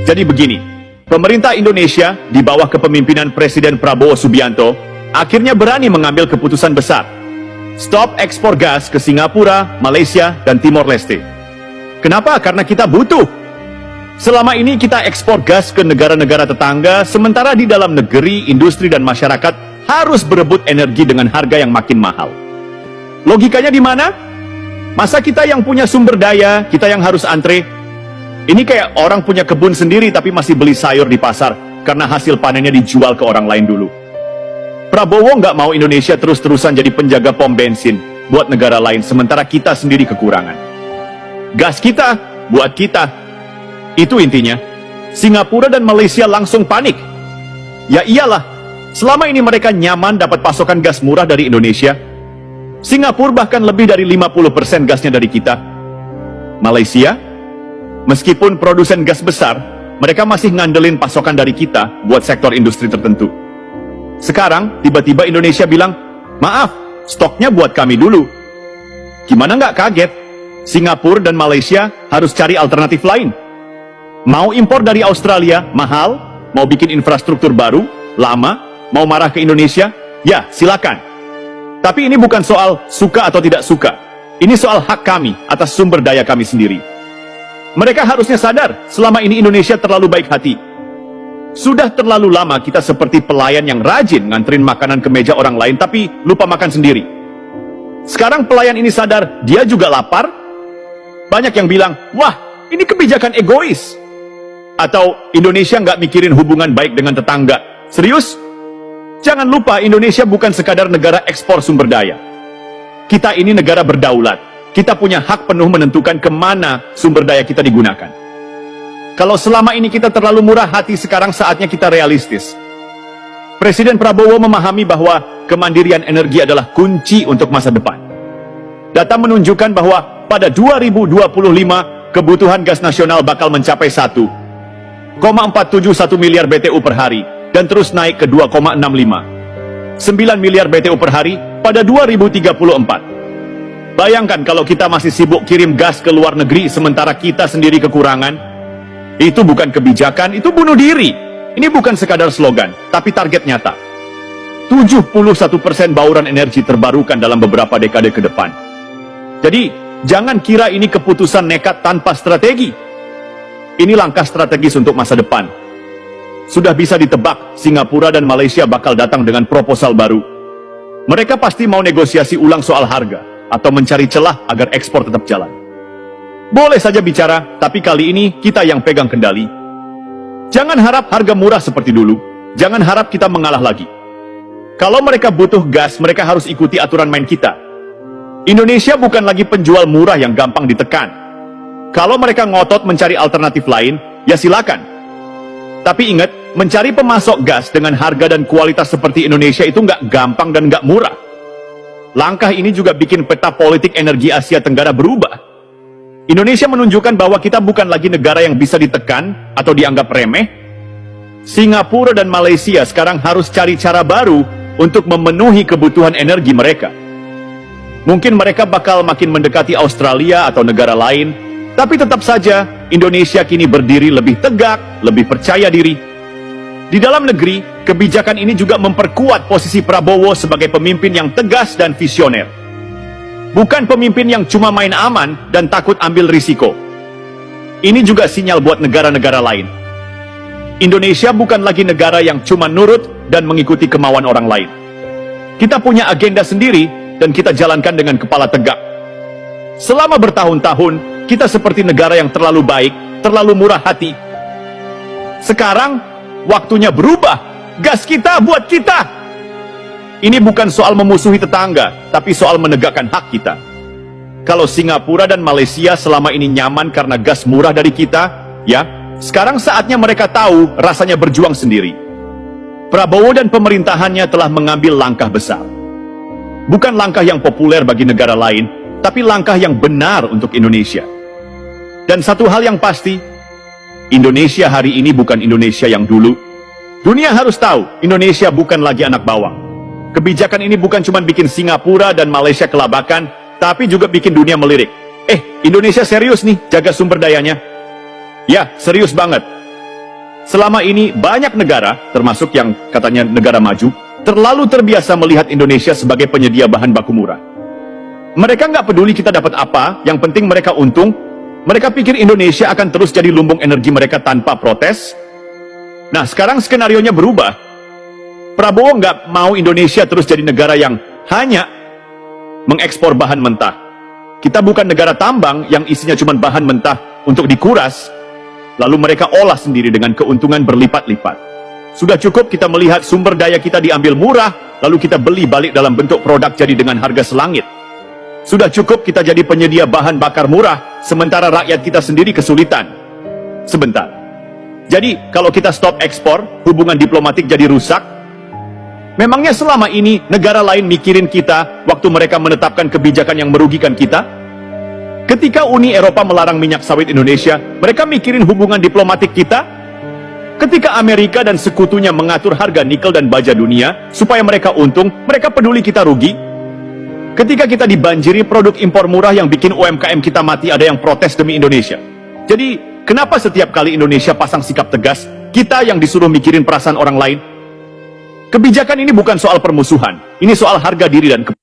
Jadi begini, pemerintah Indonesia di bawah kepemimpinan Presiden Prabowo Subianto akhirnya berani mengambil keputusan besar. Stop ekspor gas ke Singapura, Malaysia, dan Timor Leste. Kenapa? Karena kita butuh. Selama ini kita ekspor gas ke negara-negara tetangga, sementara di dalam negeri, industri, dan masyarakat harus berebut energi dengan harga yang makin mahal. Logikanya di mana? Masa kita yang punya sumber daya, kita yang harus antre? Ini kayak orang punya kebun sendiri tapi masih beli sayur di pasar karena hasil panennya dijual ke orang lain dulu. Prabowo nggak mau Indonesia terus-terusan jadi penjaga pom bensin buat negara lain sementara kita sendiri kekurangan. Gas kita, buat kita. Itu intinya. Singapura dan Malaysia langsung panik. Ya iyalah, selama ini mereka nyaman dapat pasokan gas murah dari Indonesia. Singapura bahkan lebih dari 50% gasnya dari kita. Malaysia, meskipun produsen gas besar, mereka masih ngandelin pasokan dari kita buat sektor industri tertentu. Sekarang, tiba-tiba Indonesia bilang, maaf, stoknya buat kami dulu. Gimana nggak kaget? Singapura dan Malaysia harus cari alternatif lain. Mau impor dari Australia, mahal. Mau bikin infrastruktur baru, lama. Mau marah ke Indonesia, ya silakan. Tapi ini bukan soal suka atau tidak suka. Ini soal hak kami atas sumber daya kami sendiri. Mereka harusnya sadar, selama ini Indonesia terlalu baik hati. Sudah terlalu lama kita seperti pelayan yang rajin nganterin makanan ke meja orang lain, tapi lupa makan sendiri. Sekarang pelayan ini sadar, dia juga lapar. Banyak yang bilang, wah, ini kebijakan egois. Atau Indonesia nggak mikirin hubungan baik dengan tetangga. Serius? Jangan lupa, Indonesia bukan sekadar negara ekspor sumber daya. Kita ini negara berdaulat. Kita punya hak penuh menentukan kemana sumber daya kita digunakan. Kalau selama ini kita terlalu murah hati, sekarang saatnya kita realistis. Presiden Prabowo memahami bahwa kemandirian energi adalah kunci untuk masa depan. Data menunjukkan bahwa pada 2025, kebutuhan gas nasional bakal mencapai 1,471 miliar BTU per hari, dan terus naik ke 2,65. 9 miliar BTU per hari pada 2034. Bayangkan kalau kita masih sibuk kirim gas ke luar negeri sementara kita sendiri kekurangan. Itu bukan kebijakan, itu bunuh diri. Ini bukan sekadar slogan, tapi target nyata. 71% bauran energi terbarukan dalam beberapa dekade ke depan. Jadi, jangan kira ini keputusan nekat tanpa strategi. Ini langkah strategis untuk masa depan. Sudah bisa ditebak, Singapura dan Malaysia bakal datang dengan proposal baru. Mereka pasti mau negosiasi ulang soal harga atau mencari celah agar ekspor tetap jalan. Boleh saja bicara, tapi kali ini kita yang pegang kendali. Jangan harap harga murah seperti dulu. Jangan harap kita mengalah lagi. Kalau mereka butuh gas, mereka harus ikuti aturan main kita. Indonesia bukan lagi penjual murah yang gampang ditekan. Kalau mereka ngotot mencari alternatif lain, ya silakan. Tapi ingat, mencari pemasok gas dengan harga dan kualitas seperti Indonesia itu nggak gampang dan nggak murah. Langkah ini juga bikin peta politik energi Asia Tenggara berubah. Indonesia menunjukkan bahwa kita bukan lagi negara yang bisa ditekan atau dianggap remeh. Singapura dan Malaysia sekarang harus cari cara baru untuk memenuhi kebutuhan energi mereka. Mungkin mereka bakal makin mendekati Australia atau negara lain, tapi tetap saja Indonesia kini berdiri lebih tegak, lebih percaya diri. Di dalam negeri, kebijakan ini juga memperkuat posisi Prabowo sebagai pemimpin yang tegas dan visioner. Bukan pemimpin yang cuma main aman dan takut ambil risiko. Ini juga sinyal buat negara-negara lain. Indonesia bukan lagi negara yang cuma nurut dan mengikuti kemauan orang lain. Kita punya agenda sendiri dan kita jalankan dengan kepala tegak. Selama bertahun-tahun, kita seperti negara yang terlalu baik, terlalu murah hati. Sekarang, waktunya berubah. Gas kita buat kita. Ini bukan soal memusuhi tetangga, tapi soal menegakkan hak kita. Kalau Singapura dan Malaysia selama ini nyaman karena gas murah dari kita, ya, sekarang saatnya mereka tahu rasanya berjuang sendiri. Prabowo dan pemerintahannya telah mengambil langkah besar. Bukan langkah yang populer bagi negara lain, tapi langkah yang benar untuk Indonesia. Dan satu hal yang pasti, Indonesia hari ini bukan Indonesia yang dulu. Dunia harus tahu, Indonesia bukan lagi anak bawang. Kebijakan ini bukan cuma bikin Singapura dan Malaysia kelabakan, tapi juga bikin dunia melirik. Indonesia serius nih jaga sumber dayanya. Ya, serius banget. Selama ini banyak negara, termasuk yang katanya negara maju, terlalu terbiasa melihat Indonesia sebagai penyedia bahan baku murah. Mereka nggak peduli kita dapat apa, yang penting mereka untung. Mereka pikir Indonesia akan terus jadi lumbung energi mereka tanpa protes. Nah, sekarang skenarionya berubah. Prabowo nggak mau Indonesia terus jadi negara yang hanya mengekspor bahan mentah. Kita bukan negara tambang yang isinya cuma bahan mentah untuk dikuras, lalu mereka olah sendiri dengan keuntungan berlipat-lipat. Sudah cukup kita melihat sumber daya kita diambil murah, lalu kita beli balik dalam bentuk produk jadi dengan harga selangit. Sudah cukup kita jadi penyedia bahan bakar murah, sementara rakyat kita sendiri kesulitan. Sebentar. Jadi, kalau kita stop ekspor, hubungan diplomatik jadi rusak. Memangnya selama ini negara lain mikirin kita waktu mereka menetapkan kebijakan yang merugikan kita? Ketika Uni Eropa melarang minyak sawit Indonesia, mereka mikirin hubungan diplomatik kita? Ketika Amerika dan sekutunya mengatur harga nikel dan baja dunia supaya mereka untung, mereka peduli kita rugi? Ketika kita dibanjiri produk impor murah yang bikin UMKM kita mati, ada yang protes demi Indonesia. Jadi, kenapa setiap kali Indonesia pasang sikap tegas, kita yang disuruh mikirin perasaan orang lain? Kebijakan ini bukan soal permusuhan, ini soal harga diri dan